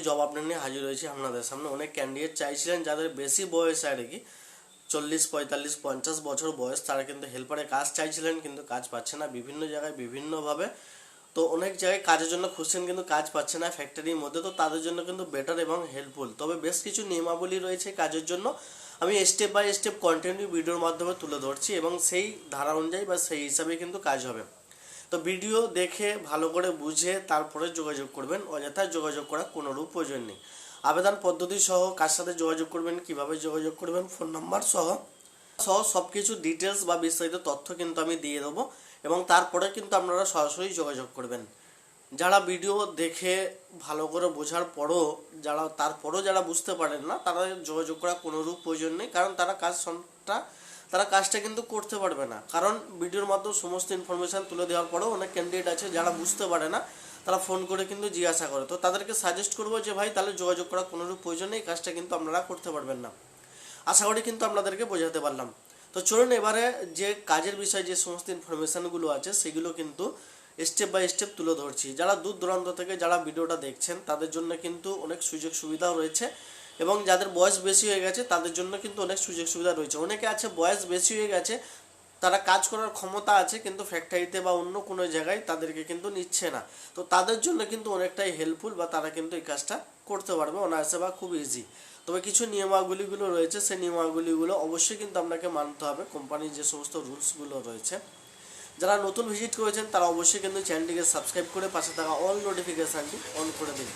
Job update নিয়ে হাজির হয়েছি আপনাদের সামনে। অনেক ক্যান্ডিডেট চাইছিলেন যাদের বেশি বয়স আর কি 40, 45, 50 বছর বয়স, তারা কিন্তু হেল্পারে কাজ চাইছিলেন কিন্তু কাজ পাচ্ছে না বিভিন্ন জায়গায় বিভিন্নভাবে। তো অনেক জায়গায় কাজের জন্য খুঁজছেন কিন্তু কাজ পাচ্ছে না ফ্যাক্টরির মধ্যে। তো তাদের জন্য কিন্তু বেটার এবং হেল্পফুল, তবে বেশ কিছু নিয়মাবলী রয়েছে কাজের জন্য। আমি স্টেপ বাই স্টেপ কন্টিনিউ ভিডিওর মাধ্যমে তুলে ধরছি এবং সেই ধারা অনুযায়ী বা সেই হিসাবে কিন্তু কাজ হবে। তো ভিডিও দেখে ভালো করে বুঝে তারপরে যোগাযোগ করবেন, অযথা যোগাযোগ করার কোনোরূপ প্রয়োজন নেই। আবেদন পদ্ধতি সহ কার সাথে যোগাযোগ করবেন, কিভাবে যোগাযোগ করবেন, ফোন নাম্বার সহ সব কিছু ডিটেলস বা বিস্তারিত তথ্য কিন্তু আমি দিয়ে দেবো এবং তারপরে কিন্তু আপনারা সরাসরি যোগাযোগ করবেন। যারা ভিডিও দেখে ভালো করে বোঝার পরও যারা বুঝতে পারেন না, তারা যোগাযোগ করার কোনোরূপ প্রয়োজন নেই, কারণ তারা কাজটা কিন্তু করতে পারবে না। কারণ ভিডিওর মাধ্যমে সমস্ত ইনফরমেশান তুলে দেওয়ার পরেও অনেক ক্যান্ডিডেট আছে যারা বুঝতে পারে না, তারা ফোন করে কিন্তু জিজ্ঞাসা করে। তো তাদেরকে সাজেস্ট করবো যে ভাই তাহলে যোগাযোগ করার কোনোরূপ প্রয়োজন নেই, কাজটা কিন্তু আপনারা করতে পারবেন না। আশা করি কিন্তু আপনাদেরকে বোঝাতে পারলাম। তো চলুন এবারে যে কাজের বিষয়ে যে সমস্ত ইনফরমেশানগুলো আছে সেগুলো কিন্তু স্টেপ বাই স্টেপ তুলে ধরছি। যারা দূর দূরান্ত থেকে যারা ভিডিওটা দেখছেন তাদের জন্য কিন্তু অনেক সুযোগ সুবিধাও রয়েছে এবং যাদের বয়স বেশি হয়ে গেছে তাদের জন্য কিন্তু অনেক সুযোগ সুবিধা রয়েছে। অনেকে আছে বয়স বেশি হয়ে গেছে, তারা কাজ করার ক্ষমতা আছে কিন্তু ফ্যাক্টরিতে বা অন্য কোনো জায়গায় তাদেরকে কিন্তু নিচ্ছে না। তো তাদের জন্য কিন্তু অনেকটাই হেল্পফুল, বা তারা কিন্তু এই কাজটা করতে পারবে অনায়াসে বা খুব ইজি। তবে কিছু নিয়মাবলীগুলো রয়েছে, সেই নিয়মাবলীগুলো অবশ্যই কিন্তু আপনাকে মানতে হবে, কোম্পানির যে সমস্ত রুলসগুলো রয়েছে। যারা নতুন ভিজিট করেছেন তারা অবশ্যই কিন্তু চ্যানেলটিকে সাবস্ক্রাইব করে পাশে থাকা অল নোটিফিকেশানটি অন করে দিন।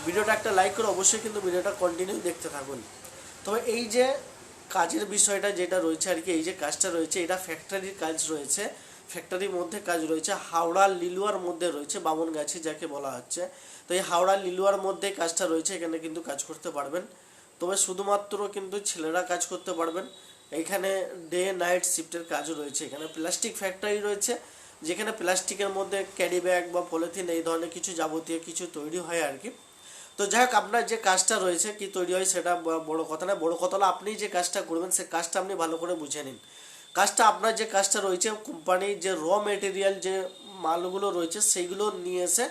ভিডিওটা একটা লাইক করে অবশ্যই কিন্তু ভিডিওটা কন্টিনিউ দেখতে থাকুন। তবে এই যে কাজের বিষয়টা যেটা রয়েছে আর কি, এই যে কাজটা রয়েছে এটা ফ্যাক্টরির কাজ রয়েছে, ফ্যাক্টরির মধ্যে কাজ রয়েছে, হাওড়া লিলুয়ার মধ্যে রয়েছে, বামনগাছি যাকে বলা হচ্ছে। তো এই হাওড়া লিলুয়ার মধ্যে কাজটা রয়েছে, এখানে কিন্তু কাজ করতে পারবেন। তবে শুধুমাত্র কিন্তু ছেলেরা কাজ করতে পারবেন। এইখানে ডে নাইট শিফটের কাজও রয়েছে। এখানে প্লাস্টিক ফ্যাক্টরি রয়েছে, যেখানে প্লাস্টিকের মধ্যে ক্যারি ব্যাগ বা পলিথিন এই ধরনের কিছু যাবতীয় কিছু তৈরি হয় আর কি। তো যাই হোক, আপনার যে কাজটা রয়েছে কি তৈরি হয় সেটা বড় কথা না, বড় কথা হলো আপনি যে কাজটা করবেন সে কাজটা আপনি ভালো করে বুঝে নিন। কাজটা আপনার যে কাজটা রয়েছে, কোম্পানির যে র মেটেরিয়াল যে মালগুলো রয়েছে সেইগুলো নিয়ে এসে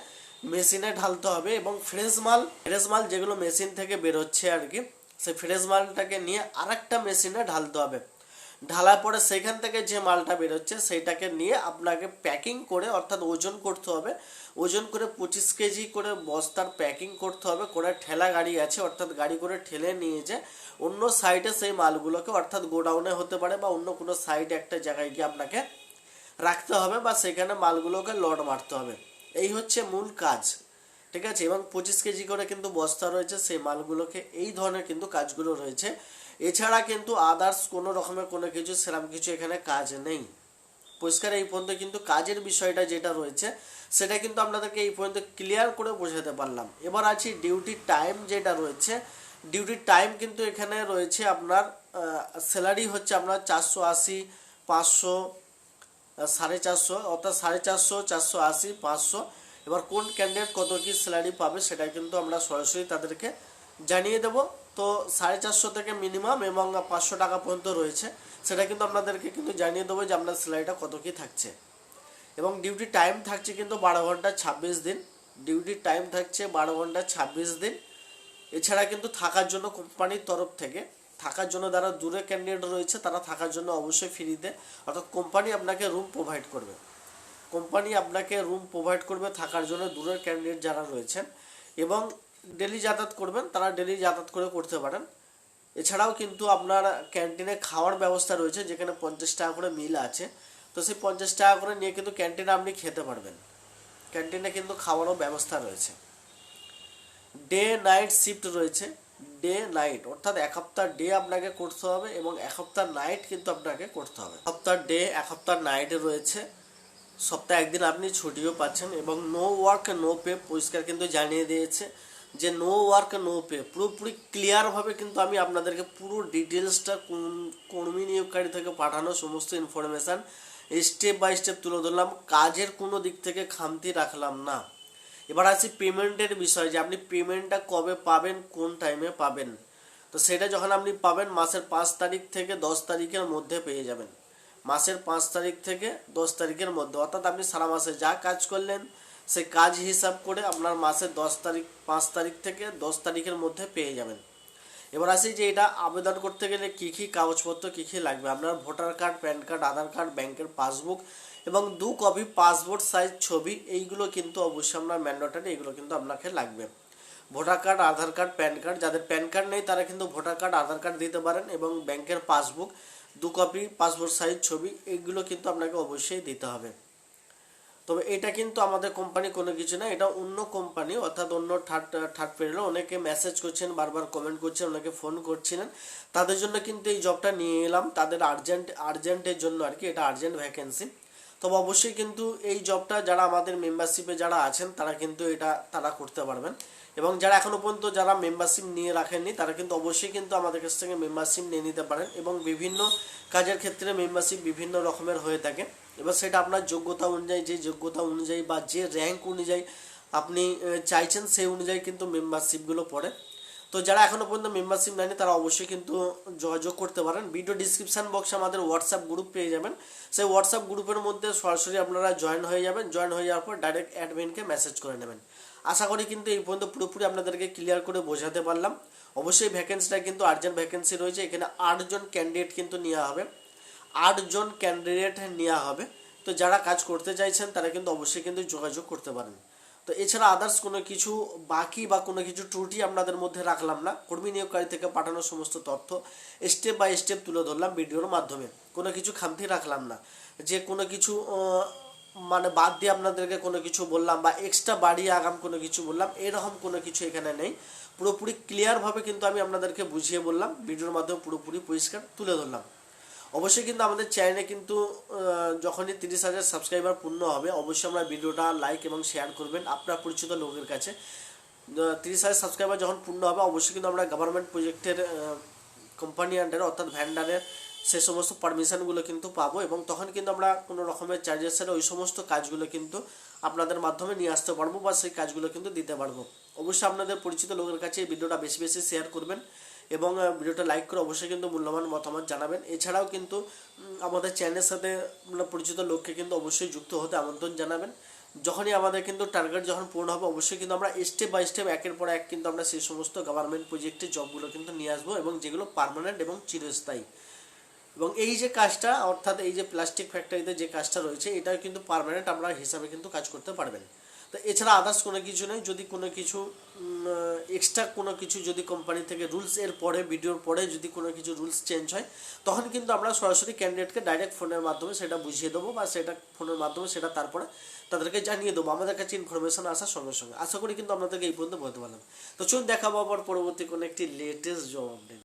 মেশিনে ঢালতে হবে এবং ফ্রেশ মাল যেগুলো মেশিন থেকে বেরোচ্ছে আর কি, সেই ফ্রেশ মালটাকে নিয়ে আরেকটা মেশিনে ঢালতে হবে। ঢালার পরে সেখান থেকে যে মালটা বেরোচ্ছে সেইটাকে নিয়ে আপনাকে প্যাকিং করে, অর্থাৎ ওজন করতে হবে। ওজন করে 25 কেজি করে বস্তার প্যাকিং করতে হবে। করে ঠেলা গাড়ি আছে, অর্থাৎ গাড়ি করে ঠেলে নিয়ে যে অন্য সাইডে সেই মালগুলোকে, অর্থাৎ গোডাউনে হতে পারে বা অন্য কোনো সাইডে একটা জায়গায় গিয়ে আপনাকে রাখতে হবে বা সেখানে মালগুলোকে লোড মারতে হবে। এই হচ্ছে মূল কাজ, ঠিক আছে। এবং 25 কেজি করে কিন্তু বস্তা রয়েছে, সেই মালগুলোকে এই ধরনের কিন্তু কাজগুলো রয়েছে। এছাড়া কিন্তু আদার্স কোনো রকমের কোনো কিছু সেরকম কিছু এখানে কাজ নেই। পরিষ্কার এই পর্যন্ত কিন্তু কাজের বিষয়টা যেটা রয়েছে সেটা কিন্তু আপনাদেরকে এই পর্যন্ত ক্লিয়ার করে বোঝাতে পারলাম। এবার আছে ডিউটি টাইম যেটা রয়েছে। ডিউটি টাইম কিন্তু এখানে রয়েছে আপনার স্যালারি হচ্ছে আপনার 480, 500, 450, অর্থাৎ 450, 480, 500। এবার কোন ক্যান্ডিডেট কত কি স্যালারি পাবে সেটা কিন্তু আমরা সরাসরি তাদেরকে জানিয়ে দেবো। তো 450 থেকে মিনিমাম এবং 500 টাকা পর্যন্ত রয়েছে, সেটা কিন্তু আপনাদেরকে কিন্তু জানিয়ে দেবো যে আপনার স্যালারিটা কত কি থাকছে। এবং ডিউটি টাইম থাকছে কিন্তু 12 ঘন্টা 26 দিন। ডিউটি টাইম থাকছে 12 ঘন্টা 26 দিন। এছাড়া কিন্তু থাকার জন্য কোম্পানির তরফ থেকে, থাকার জন্য যারা দূরে ক্যান্ডিডেট রয়েছে তারা থাকার জন্য অবশ্যই ফ্রিতে, অর্থাৎ কোম্পানি আপনাকে রুম প্রোভাইড করবে। থাকার জন্য দূরের ক্যান্ডিডেট যারা রয়েছেন, এবং ডেলি যাতায়াত করবেন তারা ডেলি যাতায়াত করে করতে পারেন। এছাড়াও কিন্তু আপনার ক্যান্টিনে খাওয়ার ব্যবস্থা রয়েছে, যেখানে 50 টাকা করে মিল আছে। তো সেই 50 টাকা করে নিয়ে কিন্তু ক্যান্টিনে আপনি খেতে পারবেন। ক্যান্টিনে কিন্তু খাওয়ারও ব্যবস্থা রয়েছে। ডে নাইট শিফট রয়েছে। ডে নাইট অর্থাৎ এক সপ্তাহ ডে আপনাকে করতে হবে এবং এক সপ্তাহ নাইট কিন্তু আপনাকে করতে হবে। সপ্তাহ ডে এক সপ্তাহ নাইটে রয়েছে। সপ্তাহে একদিন আপনি ছুটিও পাচ্ছেন এবং নো ওয়ার্ক নো পে পরিষ্কার কিন্তু জানিয়ে দিয়েছে যে নো ওয়ার্ক নো পে। পুরোপুরি ক্লিয়ারভাবে কিন্তু আমি আপনাদেরকে পুরো ডিটেলসটা কর্মী নিয়োগকারী থেকে পাঠানো সমস্ত ইনফরমেশান স্টেপ বাই স্টেপ তুলে ধরলাম, কাজের কোনো দিক থেকে খামতি রাখলাম না। এবার আসি পেমেন্টের বিষয়, যে আপনি পেমেন্টটা কবে পাবেন, কোন টাইমে পাবেন। তো সেটা যখন আপনি পাবেন মাসের 5 তারিখ থেকে 10 তারিখের মধ্যে পেয়ে যাবেন। মাসের 5 তারিখ থেকে 10 তারিখের মধ্যে, অর্থাৎ আপনি সারা মাসে যা কাজ করলেন সেই কাজ হিসাব করে আপনার মাসের 10 তারিখ 5 তারিখ থেকে 10 তারিখের মধ্যে পেয়ে যাবেন। এবার আসি যে এটা আবেদন করতে গেলে কী কী কাগজপত্র কী কী লাগবে। আপনার ভোটার কার্ড, প্যান কার্ড, আধার কার্ড, ব্যাংকের পাসবুক এবং 2 কপি পাসপোর্ট সাইজ ছবি, এইগুলো কিন্তু অবশ্যই আপনার ম্যান্ডেটরি, এগুলো কিন্তু আপনাকে লাগবে। ভোটার কার্ড, আধার কার্ড, প্যান কার্ড, যাদের প্যান কার্ড নেই তারা কিন্তু ভোটার কার্ড, আধার কার্ড দিতে পারেন এবং ব্যাংকের পাসবুক, 2 কপি পাসপোর্ট সাইজ ছবি, এইগুলো কিন্তু আপনাকে অবশ্যই দিতে হবে। তবে এটা কিন্তু আমাদের কোম্পানি কোনো কিছু না, এটা অন্য কোম্পানি, অর্থাৎ অন্য থার্ড পেরিয়ড। অনেকে মেসেজ করছেন, বারবার কমেন্ট করছেন, অনেকে ফোন করছিলেন, তাদের জন্য কিন্তু এই জবটা নিয়ে এলাম, তাদের আর্জেন্টের জন্য আর কি, এটা আর্জেন্ট ভ্যাকেন্সি। তবে অবশ্যই কিন্তু এই জবটা যারা আমাদের মেম্বারশিপে যারা আছেন তারা কিন্তু এটা তারা করতে পারবেন, এবং যারা এখনো পর্যন্ত যারা মেম্বারশিপ নিয়ে রাখেননি তারা কিন্তু অবশ্যই কিন্তু আমাদের কাছ থেকে মেম্বারশিপ নিয়ে নিতে পারেন। এবং বিভিন্ন কাজের ক্ষেত্রে মেম্বারশিপ বিভিন্ন রকমের হয়ে থাকে। এবার সেটা আপনার যোগ্যতা অনুযায়ী, যে যোগ্যতা অনুযায়ী বা যে র্যাঙ্ক অনুযায়ী আপনি চাইছেন সেই অনুযায়ী কিন্তু মেম্বারশিপগুলো পড়ে। তো যারা এখনো পর্যন্ত মেম্বারশিপ নেয়নি তারা অবশ্যই কিন্তু যোগাযোগ করতে পারেন। ভিডিও ডিসক্রিপশন বক্সে আমাদের হোয়াটসঅ্যাপ গ্রুপ পেয়ে যাবেন, সেই হোয়াটসঅ্যাপ গ্রুপের মধ্যে সরাসরি আপনারা জয়েন হয়ে যাবেন। জয়েন হয়ে যাওয়ার পর ডাইরেক্ট অ্যাডমিনকে মেসেজ করে নেবেন। আশা করি কিন্তু এই পর্যন্ত পুরোপুরি আপনাদেরকে ক্লিয়ার করে বোঝাতে পারলাম। অবশ্যই ভ্যাকেন্সিটা কিন্তু আর্জেন্ট ভ্যাকেন্সি রয়েছে, এখানে 8 জন ক্যান্ডিডেট কিন্তু নেওয়া হবে, 8 জন ক্যান্ডিডেট নেওয়া হবে। তো যারা কাজ করতে চাইছেন তারা কিন্তু অবশ্যই কিন্তু যোগাযোগ করতে পারেন। তো এছাড়া আদার্স কোনো কিছু বাকি বা কোনো কিছু ত্রুটি আপনাদের মধ্যে রাখলাম না। কর্মী নিয়োগকারী থেকে পাঠানো সমস্ত তথ্য স্টেপ বাই স্টেপ তুলে ধরলাম ভিডিওর মাধ্যমে, কোনো কিছু খামতি রাখলাম না, যে কোনো কিছু মানে বাদ দিয়ে আপনাদেরকে কোনো কিছু বললাম বা এক্সট্রা বাড়িয়ে আগাম কোনো কিছু বললাম, এরকম কোনো কিছু এখানে নেই। পুরোপুরি ক্লিয়ারভাবে কিন্তু আমি আপনাদেরকে বুঝিয়ে বললাম, ভিডিওর মাধ্যমে পুরোপুরি পরিষ্কার তুলে ধরলাম। অবশ্যই কিন্তু আমাদের চ্যানেলে কিন্তু যখনই 30,000 সাবস্ক্রাইবার পূর্ণ হবে অবশ্যই আমরা ভিডিওটা লাইক এবং শেয়ার করবেন আপনার পরিচিত লোকের কাছে। 30,000 সাবস্ক্রাইবার যখন পূর্ণ হবে অবশ্যই কিন্তু আমরা গভর্নমেন্ট প্রজেক্টের কোম্পানি আন্ডারে অর্থাৎ ভ্যান্ডারের সে সমস্ত পারমিশনগুলো কিন্তু পাবো, এবং তখন কিন্তু আমরা কোনো রকমের চার্জেস ছাড়া ওই সমস্ত কাজগুলো কিন্তু আপনাদের মাধ্যমে নিয়ে আসতে পারবো বা সেই কাজগুলো কিন্তু দিতে পারবো। অবশ্যই আপনাদের পরিচিত লোকের কাছে এই ভিডিওটা বেশি বেশি শেয়ার করবেন এবং ভিডিওটা লাইক করে অবশ্যই কিন্তু মূল্যবান মতামত জানাবেন। এছাড়াও কিন্তু আমাদের চ্যানেলের সাথে পরিচিত লোককে কিন্তু অবশ্যই যুক্ত হতে আমন্ত্রণ জানাবেন। যখনই আমাদের কিন্তু টার্গেট যখন পূর্ণ হবে অবশ্যই কিন্তু আমরা স্টেপ বাই স্টেপ একের পর এক কিন্তু আমরা সেই সমস্ত গভর্নমেন্ট প্রজেক্টের জবগুলো কিন্তু নিয়ে আসবো, এবং যেগুলো পার্মানেন্ট এবং চিরস্থায়ী। এবং এই যে কাজটা অর্থাৎ এই যে প্লাস্টিক ফ্যাক্টরিতে যে কাজটা রয়েছে এটা কিন্তু পার্মানেন্ট আমরা হিসাবে কিন্তু কাজ করতে পারবেন। তো এছাড়া আদার্স কোনো কিছু নেই। যদি কোনো কিছু এক্সট্রা কোনো কিছু যদি কোম্পানি থেকে রুলস এর পরে ভিডিওর পরে যদি কোনো কিছু রুলস চেঞ্জ হয় তখন কিন্তু আমরা সরাসরি ক্যান্ডিডেটকে ডাইরেক্ট ফোনের মাধ্যমে সেটা বুঝিয়ে দেবো বা সেটা ফোনের মাধ্যমে সেটা তারপরে তাদেরকে জানিয়ে দেবো আমাদের কাছে ইনফরমেশন আসার সঙ্গে সঙ্গে। আশা করি কিন্তু আপনাদেরকে এই পর্যন্ত বলতে পারলাম। তো চলুন দেখাবো আবার পরবর্তী কোনো একটি লেটেস্ট জব আপডেট।